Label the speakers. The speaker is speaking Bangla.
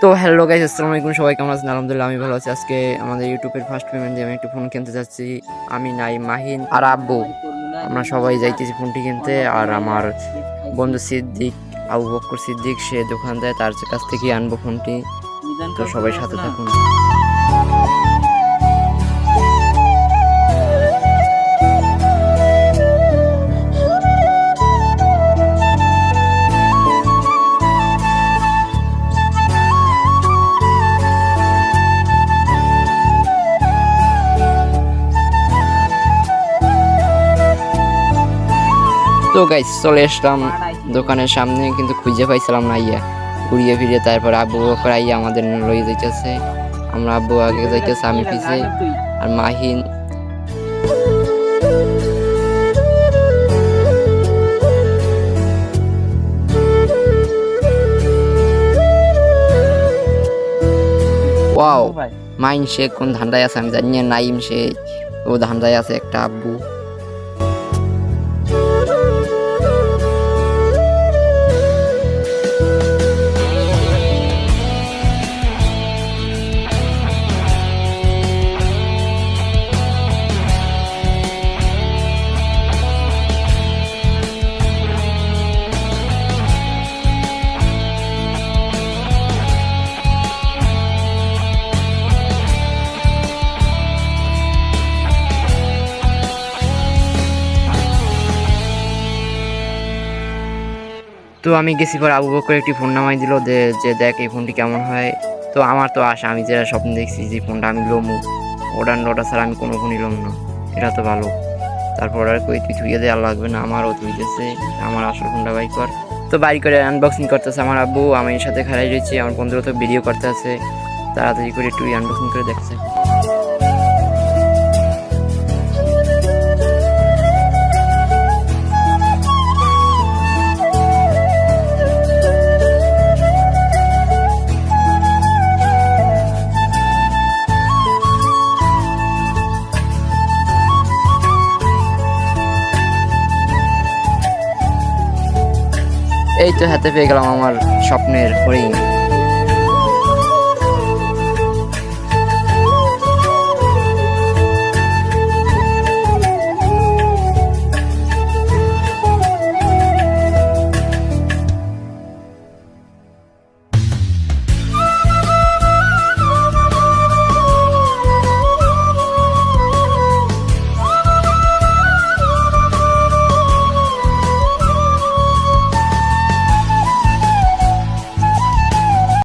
Speaker 1: তো হ্যালো গাইস, আসসালামু আলাইকুম। সবাই কেমন আছেন? আলহামদুলিল্লাহ আমি ভালো আছি। আজকে আমাদের ইউটিউবের ফার্স্ট পেমেন্ট দিয়ে আমি একটা ফোন কিনতে যাচ্ছি। আমি নাই, মাহিন আর আব্বু, আমরা সবাই যাইতেছি ফোনটি কিনতে। আর আমার বন্ধু সিদ্দিক, আবু বকর সিদ্দিক, সে দোকান দেয়, তার কাছ থেকে আনবো ফোনটি। তো সবাই সাথে থাকুন। তো গাইস চলে আসলাম দোকানের সামনে, কিন্তু খুঁজে পাইছিলাম না। ঘুরিয়ে ফিরে তারপর আব্বু বকর আইয়া আমাদের লইয়ে যাইতেছে। আমরা আব্বু আগে যাইতেছে, আমি পিছে, আর মাহিন। ওয়াও, মাইন সে কোন ধান্দায় আছে আমি জানি না। নাইম সে ও ধান্দায় আছে একটা। আব্বু তো আমি গেছি পর আবু বকর একটি ফোন নামাই দিল, যে দেখ এই ফোনটি কেমন হয়। তো আমার তো আশা, আমি যেটা স্বপ্ন দেখছি যে ফোনটা আমি লমু, ওটা ছাড়া আমি কোনো ফোনই লম না, এটা তো ভালো। তারপর আর কই তুই থুইয়ে দেওয়া লাগবে না, আমারও থুইতেছে আমার আসল ফোনটা বাই কর। তো বাই করে আনবক্সিং করতেছে আমার আব্বু, আমি এর সাথে খারাই রয়েছি। আমার বন্ধুরা তো ভিডিও করতে আছে, তাড়াতাড়ি করে একটু আনবক্সিং করে দেখছে। এই তো হাতে পেয়ে গেলাম আমার স্বপ্নের হরিণ।